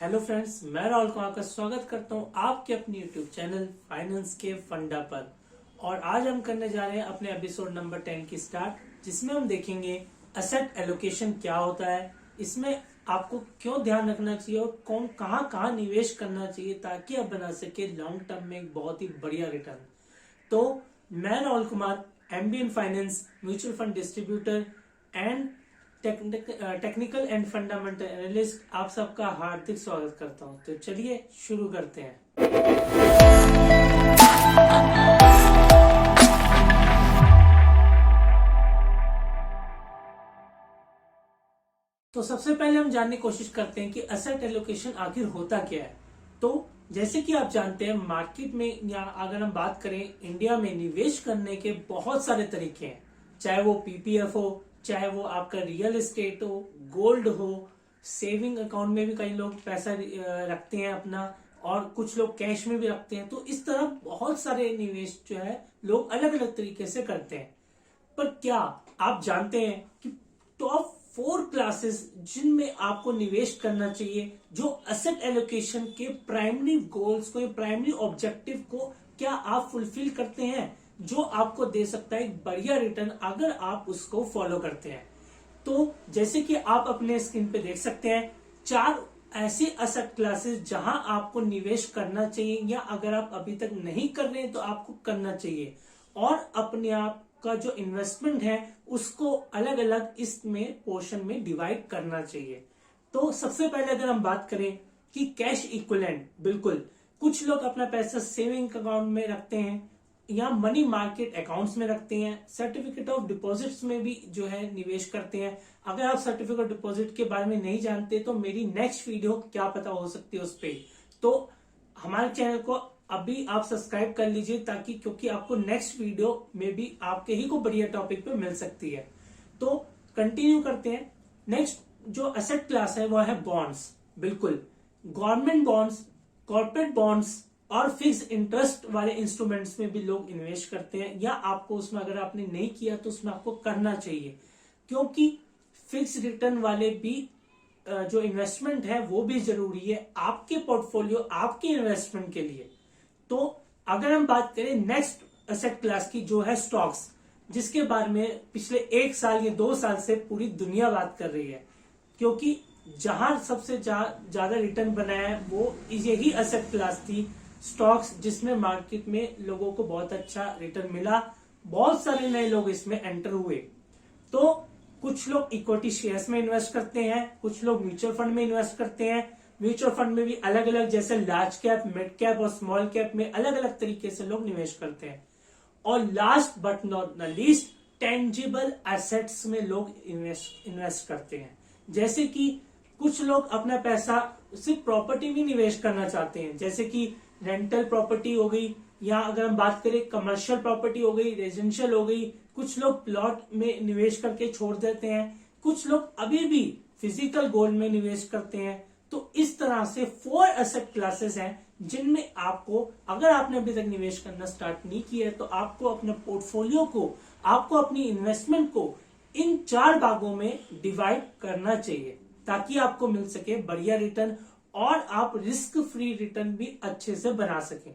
Hello friends, मैं राहुल कुमार का स्वागत करता हूं आपके अपने यूट्यूब चैनल फाइनेंस के फंडा पर। और आज हम करने जा रहे हैं अपने एपिसोड नंबर 10 की स्टार्ट, जिसमें हम देखेंगे एसेट एलोकेशन क्या होता है, इसमें आपको क्यों ध्यान रखना चाहिए और कौन कहाँ कहाँ निवेश करना चाहिए ताकि आप बना सके लॉन्ग टर्म में एक बहुत ही बढ़िया रिटर्न। तो मैं Rahul Kumar, MB in finance, mutual fund distributor and technical and fundamental analyst, आप सबका हार्दिक स्वागत करता हूं। तो चलिए शुरू करते हैं। तो सबसे पहले हम जानने की कोशिश करते हैं कि एसेट एलोकेशन आखिर होता क्या है। तो जैसे कि आप जानते हैं, मार्केट में या अगर हम बात करें इंडिया में, निवेश करने के बहुत सारे तरीके हैं। चाहे वो पीपीएफ हो, चाहे वो आपका रियल एस्टेट हो, गोल्ड हो, सेविंग अकाउंट में भी कई लोग पैसा रखते हैं अपना, और कुछ लोग कैश में भी रखते हैं। तो इस तरह बहुत सारे निवेश जो है लोग अलग अलग तरीके से करते हैं। पर क्या आप जानते हैं कि टॉप 4 क्लासेस जिनमें आपको निवेश करना चाहिए, जो एसेट एलोकेशन के प्राइमरी गोल्स को, प्राइमरी ऑब्जेक्टिव को क्या आप फुलफिल करते हैं, जो आपको दे सकता है एक बढ़िया रिटर्न अगर आप उसको फॉलो करते हैं। तो जैसे कि आप अपने स्क्रीन पे देख सकते हैं, 4 ऐसे एसेट क्लासेस जहां आपको निवेश करना चाहिए, या अगर आप अभी तक नहीं कर रहे हैं तो आपको करना चाहिए, और अपने आप का जो इन्वेस्टमेंट है उसको अलग अलग इसमें पोर्शन में डिवाइड करना चाहिए। तो सबसे पहले अगर हम बात करें कि कैश इक्विवेलेंट, बिल्कुल कुछ लोग अपना पैसा सेविंग अकाउंट में रखते हैं या मनी मार्केट अकाउंट्स में रखते हैं, सर्टिफिकेट ऑफ डिपॉजिट्स में भी जो है निवेश करते हैं। अगर आप सर्टिफिकेट डिपॉजिट के बारे में नहीं जानते तो मेरी नेक्स्ट वीडियो क्या पता हो सकती है उस पर, तो हमारे चैनल को अभी आप सब्सक्राइब कर लीजिए, ताकि क्योंकि आपको नेक्स्ट वीडियो में भी आपके ही को बढ़िया टॉपिक पे मिल सकती है। तो कंटिन्यू करते हैं। नेक्स्ट जो एसेट क्लास है वो है बॉन्ड्स। बिल्कुल, गवर्नमेंट बॉन्ड्स, कॉर्पोरेट बॉन्ड्स और फिक्स इंटरेस्ट वाले इंस्ट्रूमेंट्स में भी लोग इन्वेस्ट करते हैं, या आपको उसमें अगर आपने नहीं किया तो उसमें आपको करना चाहिए, क्योंकि फिक्स रिटर्न वाले भी जो इन्वेस्टमेंट है वो भी जरूरी है आपके पोर्टफोलियो, आपके इन्वेस्टमेंट के लिए। तो अगर हम बात करें नेक्स्ट एसेट क्लास की, जो है स्टॉक्स, जिसके बारे में पिछले 1 साल या 2 साल से पूरी दुनिया बात कर रही है, क्योंकि जहां सबसे ज्यादा रिटर्न बनाया है वो यही एसेट क्लास थी, स्टॉक्स, जिसमें मार्केट में लोगों को बहुत अच्छा रिटर्न मिला। बहुत सारे नए लोग इसमें एंटर हुए। तो कुछ लोग इक्विटी शेयर्स में इन्वेस्ट करते हैं, कुछ लोग म्यूचुअल फंड में इन्वेस्ट करते हैं। म्यूचुअल फंड में भी अलग अलग, जैसे लार्ज कैप, मिड कैप और स्मॉल कैप में अलग अलग तरीके से लोग निवेश करते हैं। और last but not the least, tangible assets में लोग इन्वेस्ट करते हैं। जैसे कि कुछ लोग अपना पैसा सिर्फ प्रॉपर्टी में निवेश करना चाहते हैं, जैसे कि रेंटल प्रॉपर्टी हो गई, या अगर हम बात करें कमर्शियल प्रॉपर्टी हो गई, रेजिडेंशियल हो गई। कुछ लोग प्लॉट में निवेश करके छोड़ देते हैं, कुछ लोग अभी भी फिजिकल गोल्ड में निवेश करते हैं। तो इस तरह से 4 एसेट क्लासेस हैं जिनमें आपको, अगर आपने अभी तक निवेश करना स्टार्ट नहीं किया है, तो आपको अपने पोर्टफोलियो को, आपको अपनी इन्वेस्टमेंट को इन 4 भागों में डिवाइड करना चाहिए, ताकि आपको मिल सके बढ़िया रिटर्न और आप रिस्क फ्री रिटर्न भी अच्छे से बना सकें।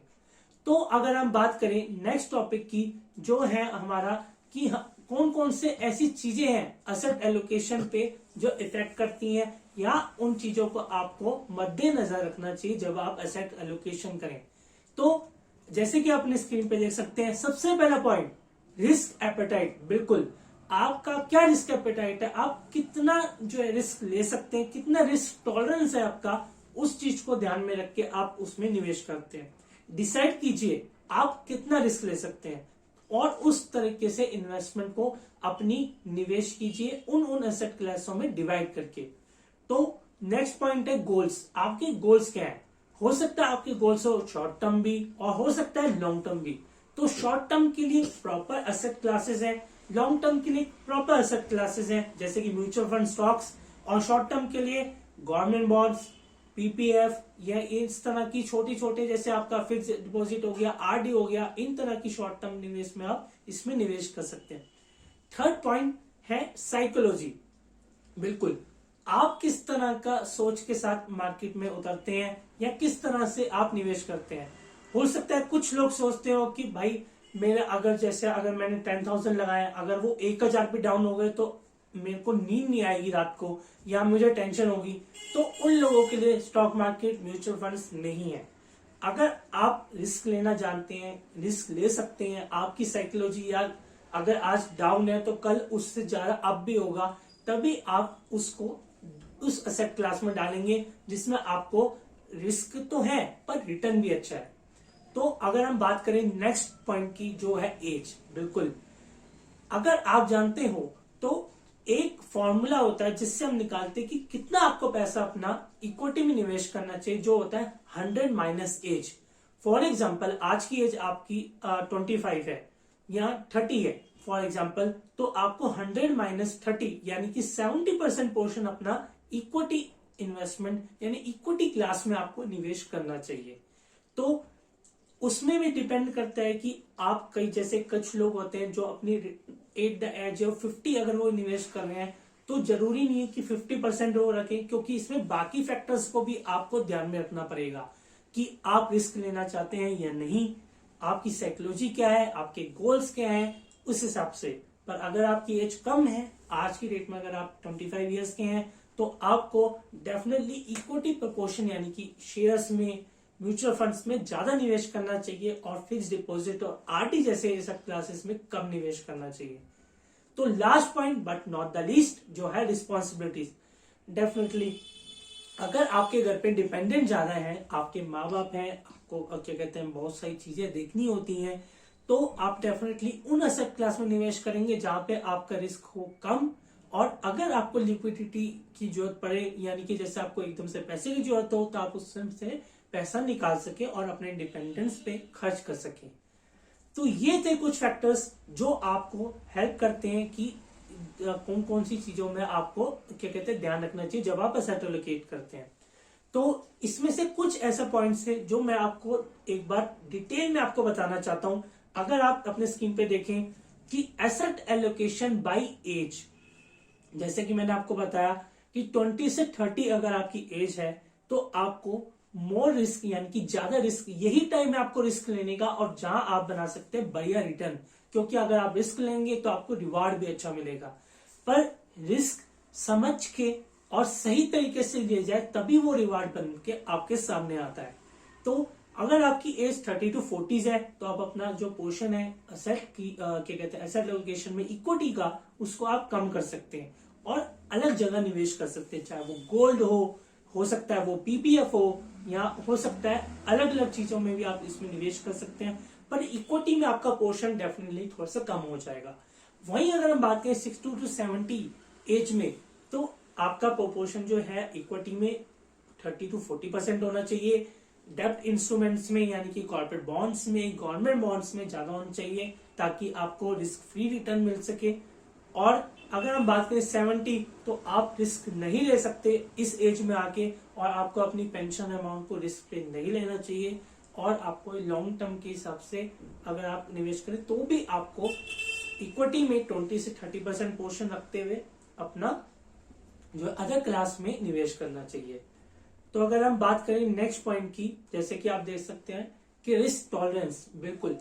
तो अगर हम बात करें नेक्स्ट टॉपिक की, जो है हमारा कि कौन कौन से ऐसी चीजें हैं एसेट एलोकेशन पे जो इफेक्ट करती हैं, या उन चीजों को आपको मद्देनजर रखना चाहिए जब आप एसेट एलोकेशन करें। तो जैसे कि आप अपनी स्क्रीन पे देख सकते हैं, सबसे पहला पॉइंट, रिस्क एपेटाइट। बिल्कुल, आपका क्या रिस्क एपेटाइट है, आप कितना जो है रिस्क ले सकते हैं, कितना रिस्क टॉलरेंस है आपका, उस चीज को ध्यान में रख के आप उसमें निवेश करते हैं। डिसाइड कीजिए आप कितना रिस्क ले सकते हैं, और उस तरीके से इन्वेस्टमेंट को अपनी निवेश कीजिए उन एसेट क्लासों में डिवाइड करके। तो नेक्स्ट पॉइंट है गोल्स। आपके गोल्स क्या है? हो सकता है आपके गोल्स हो शॉर्ट टर्म भी, और हो सकता है लॉन्ग टर्म भी। तो शॉर्ट टर्म के लिए प्रॉपर एसेट क्लासेस है, लॉन्ग टर्म के लिए प्रॉपर एसेट क्लासेस हैं, जैसे कि म्यूचुअल फंड, स्टॉक्स, और शॉर्ट टर्म के लिए गवर्नमेंट बॉन्ड्स, पीपीएफ, या इस तरह की छोटी छोटे, जैसे आपका फिक्स डिपॉजिट हो गया, आरडी हो गया, इन तरह की शॉर्ट टर्म निवेश में आप इसमें निवेश कर सकते हैं। थर्ड पॉइंट है साइकोलॉजी। बिल्कुल, आप किस तरह का सोच के साथ मार्केट में उतरते हैं या किस तरह से आप निवेश करते हैं। हो सकता है कुछ लोग सोचते हो कि भाई मेरे अगर मैंने 10,000 लगाया, अगर वो 1,000 भी डाउन हो गए तो मेरे को नींद नहीं आएगी रात को या मुझे टेंशन होगी। तो उन लोगों के लिए स्टॉक मार्केट, म्यूचुअल फंड्स नहीं है। अगर आप रिस्क लेना जानते हैं, रिस्क ले सकते हैं, आपकी साइकोलॉजी या अगर आज डाउन है तो कल उससे ज्यादा अप भी होगा, तभी आप उसको उस असेट क्लास में डालेंगे जिसमें आपको रिस्क तो है पर रिटर्न भी अच्छा है। तो अगर हम बात करें नेक्स्ट पॉइंट की, जो है एज, बिल्कुल अगर आप जानते हो तो एक फॉर्मूला होता है जिससे हम निकालते हैं कि कितना आपको पैसा अपना इक्विटी में निवेश करना चाहिए, जो होता है 100 माइनस एज। फॉर एग्जाम्पल आज की एज आपकी 25 है या 30 है फॉर एग्जाम्पल, तो आपको 100 माइनस 30 यानी कि 70% पोर्शन अपना इक्विटी इन्वेस्टमेंट यानी इक्विटी क्लास में आपको निवेश करना चाहिए। तो उसमें भी डिपेंड करता है कि आप जैसे कुछ लोग होते हैं जो अपनी एट द एज ऑफ 50 अगर वो निवेश कर रहे हैं तो जरूरी नहीं है कि 50% वो रखें, क्योंकि इसमें बाकी फैक्टर्स को भी आपको ध्यान में रखना पड़ेगा कि आप रिस्क लेना चाहते हैं या नहीं, आपकी साइकोलॉजी क्या है, आपके गोल्स क्या है, उस हिसाब से। पर अगर आपकी एज कम है, आज की डेट में अगर आप 25 ईयर्स के हैं, तो आपको डेफिनेटली इक्विटी प्रपोर्शन यानी कि शेयर्स में, म्यूचुअल फंड्स में ज्यादा निवेश करना चाहिए और फिक्स डिपॉजिट और आरडी जैसे सब क्लासेस में कम निवेश करना चाहिए। तो last point but not the least, जो है रिस्पॉन्सिबिलिटीज। डेफिनेटली अगर आपके घर पे डिपेंडेंट ज्यादा है, आपके माँ बाप हैं, आपको क्या कहते हैं बहुत सारी चीजें देखनी होती हैं, तो आप डेफिनेटली उन एसेट क्लास में निवेश करेंगे जहां पे आपका रिस्क हो कम। और अगर आपको लिक्विडिटी की जरूरत पड़े, यानी कि जैसे आपको एकदम से पैसे की जरूरत हो, तो आप उससे पैसा निकाल सके और अपने इंडिपेंडेंस पे खर्च कर सके। तो ये थे कुछ फैक्टर्स जो आपको हेल्प करते हैं कि कौन कौन सी चीजों में आपको क्या कहते हैं ध्यान रखना चाहिए जब आप एसेट एलोकेट करते हैं। तो इसमें से कुछ ऐसे पॉइंट्स है जो मैं आपको एक बार डिटेल में आपको बताना चाहता हूं। अगर आप अपने स्क्रीन पे देखें कि एसेट एलोकेशन बाय एज, जैसे कि मैंने आपको बताया कि 20 से 30 अगर आपकी एज है तो आपको मोर रिस्क यानी कि ज्यादा रिस्क, यही टाइम है आपको रिस्क लेने का और जहां आप बना सकते हैं बढ़िया रिटर्न, क्योंकि अगर आप रिस्क लेंगे तो आपको रिवार्ड भी अच्छा मिलेगा। पर रिस्क समझ के और सही तरीके से लिया जाए तभी वो रिवार्ड बन के आपके सामने आता है। तो अगर आपकी एज 30 टू 40 है तो आप अपना जो पोर्शन है एसेट की क्या कहते हैं एसेट एलोकेशन में इक्विटी का, उसको आप कम कर सकते हैं और अलग जगह निवेश कर सकते हैं, चाहे वो गोल्ड हो सकता है वो पीपीएफ हो, या हो सकता है अलग अलग चीजों में भी आप इसमें निवेश कर सकते हैं। पर इक्विटी में आपका पोर्शन डेफिनेटली थोड़ा सा कम हो जाएगा। वहीं अगर हम बात करें 60 टू 70 एज में, तो आपका पोर्शन जो है इक्विटी में 30 टू 40% होना चाहिए। डेब्ट इंस्ट्रूमेंट्स में यानी कि कॉर्पोरेट बॉन्ड्स में, गवर्नमेंट बॉन्ड्स में ज्यादा होना चाहिए ताकि आपको रिस्क फ्री रिटर्न मिल सके। और अगर हम बात करें 70, तो आप रिस्क नहीं ले सकते इस एज में आके, और आपको अपनी पेंशन अमाउंट को रिस्क पे नहीं लेना चाहिए। और आपको लॉन्ग टर्म के हिसाब से अगर आप निवेश करें तो भी आपको इक्विटी में 20 से 30% पोर्शन रखते हुए अपना जो अदर क्लास में निवेश करना चाहिए। तो अगर हम बात करें नेक्स्ट पॉइंट की, जैसे कि आप देख सकते हैं कि रिस्क टॉलरेंस, बिल्कुल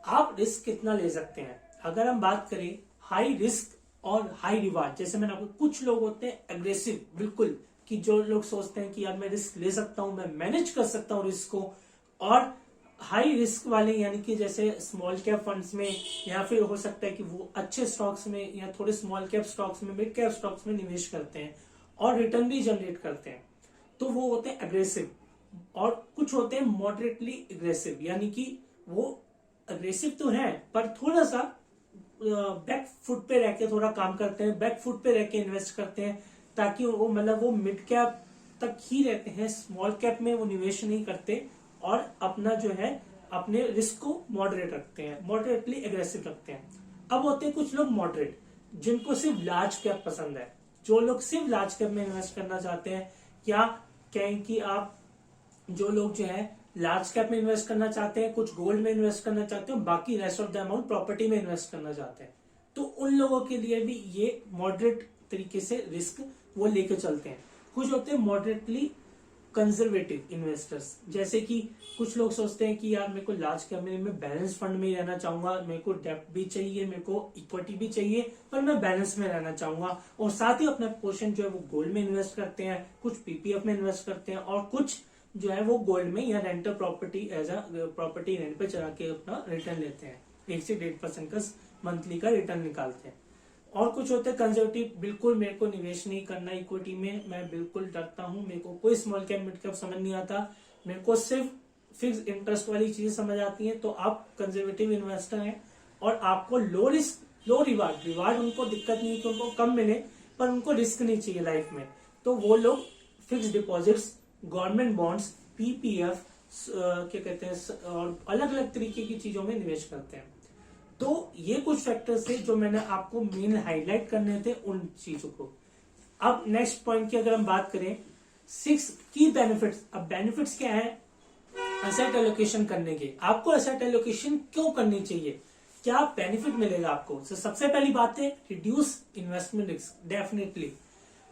आप रिस्क कितना ले सकते हैं। अगर हम बात करें हाई रिस्क और हाई रिवार्ड, जैसे मैंने आपको, कुछ लोग होते हैं एग्रेसिव, बिल्कुल कि जो लोग सोचते हैं कि यार मैं रिस्क ले सकता हूं, मैं मैनेज कर सकता हूं रिस्क को, और हाई रिस्क वाले यानी कि जैसे स्मॉल कैप फंड्स में, या फिर हो सकता है कि वो अच्छे स्टॉक्स में या थोड़े स्मॉल कैप स्टॉक्स में, मिड कैप स्टॉक्स में निवेश करते हैं और रिटर्न भी जनरेट करते हैं, तो वो होते हैं एग्रेसिव। और कुछ होते हैं मॉडरेटली एग्रेसिव, यानी कि वो एग्रेसिव तो है पर थोड़ा सा बैक फुट पे रह के थोड़ा काम करते हैं, बैक फुट पे रह के इन्वेस्ट करते हैं, ताकि वो वो मिड कैप तक ही रहते हैं, स्मॉल कैप में वो निवेश नहीं करते और अपना जो है अपने रिस्क को मॉडरेट रखते हैं, मॉडरेटली एग्रेसिव रखते हैं। अब होते हैं कुछ लोग मॉडरेट, जिनको सिर्फ लार्ज कैप पसंद है, जो लोग सिर्फ लार्ज कैप में इन्वेस्ट करना चाहते हैं, या कहें कि आप जो लोग जो है लार्ज कैप में इन्वेस्ट करना चाहते हैं, कुछ गोल्ड में इन्वेस्ट करना चाहते हैं, बाकी rest of the amount property में इन्वेस्ट करना चाहते हैं, तो उन लोगों के लिए भी ये मॉडरेट तरीके से रिस्क वो लेके चलते हैं। कुछ होते हैं मॉडरेटली कंजर्वेटिव इन्वेस्टर्स, जैसे कि कुछ लोग सोचते हैं कि यार मेरे को लार्ज कैप में बैलेंस फंड में रहना चाहूंगा, मेरे को डेप्ट भी चाहिए, मेरे को इक्विटी भी चाहिए, पर मैं बैलेंस में रहना चाहूंगा। और साथ ही अपना पोर्शन जो है वो गोल्ड में इन्वेस्ट करते हैं, कुछ पीपीएफ में इन्वेस्ट करते हैं, और कुछ जो है वो गोल्ड में या rental property as a property rent पे चला के अपना रिटर्न लेते हैं, 1 से 1.5% का मंथली का रिटर्न निकालते हैं। और कुछ होते हैं कंजर्वेटिव, बिल्कुल मेरे को निवेश नहीं करना इक्विटी में, मैं बिल्कुल डरता हूं, मेरे को कोई स्मॉल कैप मिड कैप समझ नहीं आता, मेरे को सिर्फ फिक्स इंटरेस्ट वाली चीजें समझ आती हैं। तो आप कंजर्वेटिव इन्वेस्टर हैं और आपको लो रिस्क लो रिवार्ड उनको दिक्कत नहीं कि उनको कम मिले, पर उनको रिस्क नहीं चाहिए लाइफ में, तो वो लोग fix deposits, government bonds, PPF क्या कहते हैं और अलग अलग तरीके की चीजों में निवेश करते हैं। तो ये कुछ फैक्टर्स थे जो मैंने आपको मेन हाईलाइट करने थे उन चीजों को। अब नेक्स्ट पॉइंट की अगर हम बात करें, 6 की बेनिफिट्स। अब बेनिफिट्स क्या है एसेट एलोकेशन करने के? आपको एसेट एलोकेशन क्यों करनी चाहिए, क्या बेनिफिट मिलेगा आपको? तो सबसे पहली बात है रिड्यूस इन्वेस्टमेंट रिस्क। डेफिनेटली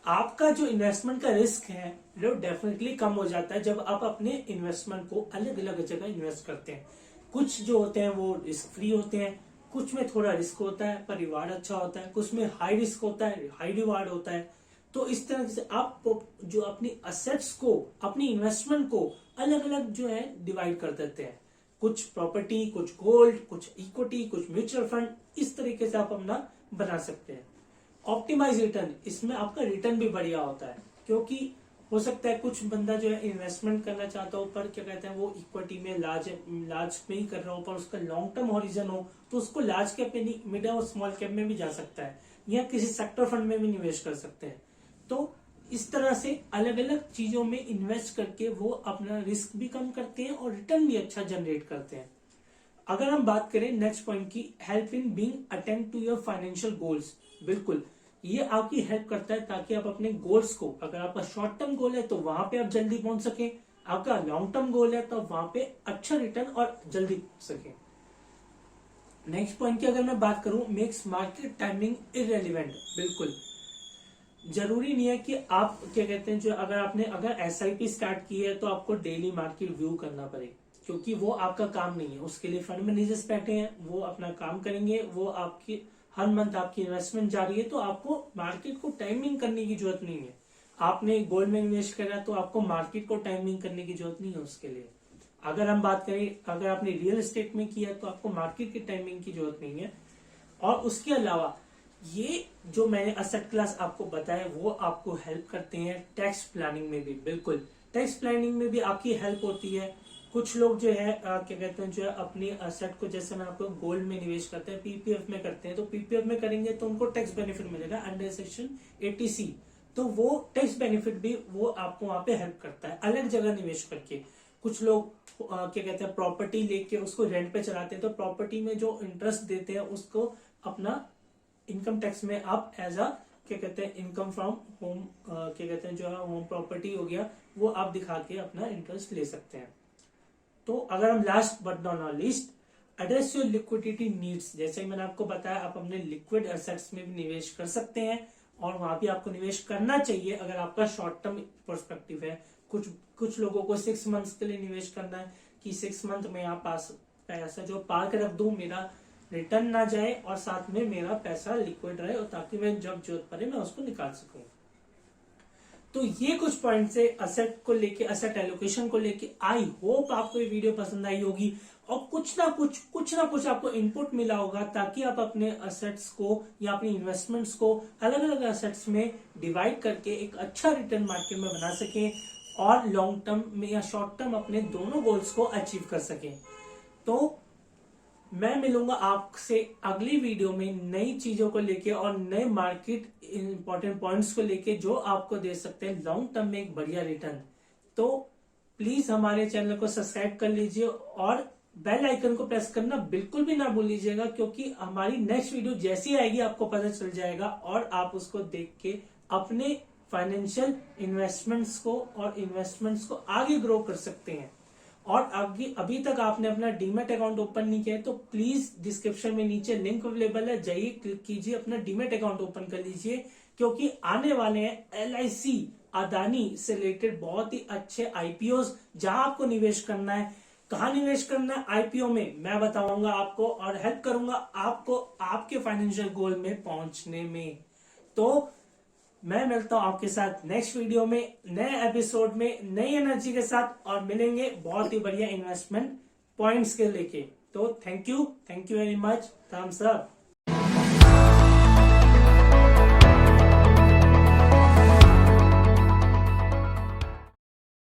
आपका जो इन्वेस्टमेंट का रिस्क है वो डेफिनेटली कम हो जाता है जब आप अपने इन्वेस्टमेंट को अलग अलग जगह इन्वेस्ट करते हैं। कुछ जो होते हैं वो रिस्क फ्री होते हैं, कुछ में थोड़ा रिस्क होता है पर रिवार्ड अच्छा होता है, कुछ में हाई रिस्क होता है हाई रिवार्ड होता है। तो इस तरह से आप जो अपनी असेट्स को, अपनी इन्वेस्टमेंट को अलग अलग जो है डिवाइड कर देते हैं, कुछ प्रॉपर्टी, कुछ गोल्ड, कुछ इक्विटी, कुछ म्यूचुअल फंड, इस तरीके से आप अपना बना सकते हैं। ऑप्टिमाइज रिटर्न, इसमें आपका रिटर्न भी बढ़िया होता है, क्योंकि हो सकता है कुछ बंदा जो है इन्वेस्टमेंट करना चाहता हो पर क्या कहते हैं वो इक्विटी में लार्ज में ही कर रहा हो, पर उसका लॉन्ग टर्म हॉरिजन हो तो उसको लार्ज कैप में नहीं, मिड और स्मॉल कैप में भी जा सकता है, या किसी सेक्टर फंड में भी निवेश कर सकते हैं। तो इस तरह से अलग अलग चीजों में इन्वेस्ट करके वो अपना रिस्क भी कम करते हैं और रिटर्न भी अच्छा जनरेट करते हैं। अगर हम बात करें नेक्स्ट पॉइंट की, help in being attend to your financial goals. बिल्कुल ये आपकी हेल्प करता है ताकि आप अपने गोल्स को, अगर आपका शॉर्ट टर्म गोल है तो वहां पे आप जल्दी पहुंच सके, आपका लॉन्ग टर्म गोल है तो वहां पे अच्छा रिटर्न और जल्दी पहुंच सके। नेक्स्ट पॉइंट की अगर मैं बात करूं, मेक्स मार्केट टाइमिंग इररेलेवेंट। बिल्कुल जरूरी नहीं है कि आप क्या कहते हैं जो अगर एसआईपी स्टार्ट की है तो आपको डेली मार्केट व्यू करना पड़े, क्योंकि वो आपका काम नहीं है। उसके लिए फंड मैनेजर्स बैठे हैं, वो अपना काम करेंगे, वो आपकी हर मंथ आपकी इन्वेस्टमेंट जारी है, तो आपको मार्केट को टाइमिंग करने की जरूरत नहीं है। आपने गोल्ड में इन्वेस्ट करा तो आपको मार्केट को टाइमिंग करने की जरूरत नहीं है उसके लिए। अगर हम बात करें, अगर आपने रियल एस्टेट में किया तो आपको मार्केट की टाइमिंग की जरूरत नहीं है। और उसके अलावा ये जो मैंने असेट क्लास आपको बताया वो आपको हेल्प करते हैं टैक्स प्लानिंग में भी। बिल्कुल टैक्स प्लानिंग में भी आपकी हेल्प होती है। कुछ लोग जो है क्या कहते हैं जो है अपनी असेट को, जैसे मैं आपको गोल्ड में निवेश करते हैं, पीपीएफ में करते हैं, तो पीपीएफ में करेंगे तो उनको टैक्स बेनिफिट मिलेगा अंडर सेक्शन 80C। तो वो टैक्स बेनिफिट भी वो आपको वहां पे हेल्प करता है अलग जगह निवेश करके। कुछ लोग क्या कहते हैं प्रॉपर्टी लेके उसको रेंट पे चलाते हैं, तो प्रॉपर्टी में जो इंटरेस्ट देते हैं उसको अपना इनकम टैक्स में आप एज अ क्या कहते हैं इनकम फ्रॉम होम, क्या कहते हैं जो होम प्रॉपर्टी हो गया, वो आप दिखा के अपना इंटरेस्ट ले सकते हैं। तो अगर हम last but not least address your liquidity needs, जैसे मैंने आपको बताया आप अपने लिक्विड एसेट्स में भी निवेश कर सकते हैं और वहां भी आपको निवेश करना चाहिए अगर आपका शॉर्ट टर्म पर्सपेक्टिव है। कुछ लोगों को 6 मंथ्स के लिए निवेश करना है कि 6 मंथ में आप पैसा जो पार्क रख दूं, मेरा रिटर्न ना जाए और साथ में मेरा पैसा लिक्विड रहे, और ताकि मैं जब जरूरत पड़े मैं उसको निकाल सकूं। तो ये कुछ पॉइंट से असेट को लेके, असेट एलोकेशन को लेके, आई होप आपको ये वीडियो पसंद आई होगी और कुछ ना कुछ आपको इनपुट मिला होगा, ताकि आप अपने असेट्स को या अपनी इन्वेस्टमेंट्स को अलग अलग असेट्स में डिवाइड करके एक अच्छा रिटर्न मार्केट में बना सकें और लॉन्ग टर्म में या शॉर्ट टर्म अपने दोनों गोल्स को अचीव कर सकें। तो मैं मिलूंगा आपसे अगली वीडियो में नई चीजों को लेके और नए मार्केट इंपॉर्टेंट पॉइंट्स को लेके जो आपको दे सकते हैं लॉन्ग टर्म में एक बढ़िया रिटर्न। तो प्लीज हमारे चैनल को सब्सक्राइब कर लीजिए और बेल आइकन को प्रेस करना बिल्कुल भी ना भूल लीजिएगा, क्योंकि हमारी नेक्स्ट वीडियो जैसी आएगी आपको पता चल जाएगा और आप उसको देख के अपने फाइनेंशियल इन्वेस्टमेंट्स को आगे ग्रो कर सकते हैं। और अभी तक आपने अपना डीमैट अकाउंट ओपन नहीं किया है तो प्लीज डिस्क्रिप्शन में नीचे लिंक अवेलेबल है, जाइए क्लिक कीजिए, अपना डीमैट अकाउंट ओपन कर लीजिए, क्योंकि आने वाले हैं LIC अदानी से रिलेटेड बहुत ही अच्छे IPOs, जहां आपको निवेश करना है। कहाँ निवेश करना है IPO में, मैं बताऊंगा आपको और हेल्प करूंगा आपको आपके फाइनेंशियल गोल में पहुंचने में। तो मैं मिलता हूं आपके साथ नेक्स्ट वीडियो में, नए एपिसोड में, नई एनर्जी के साथ, और मिलेंगे बहुत ही बढ़िया इन्वेस्टमेंट पॉइंट्स के लेके। तो thank you very much, thumbs up.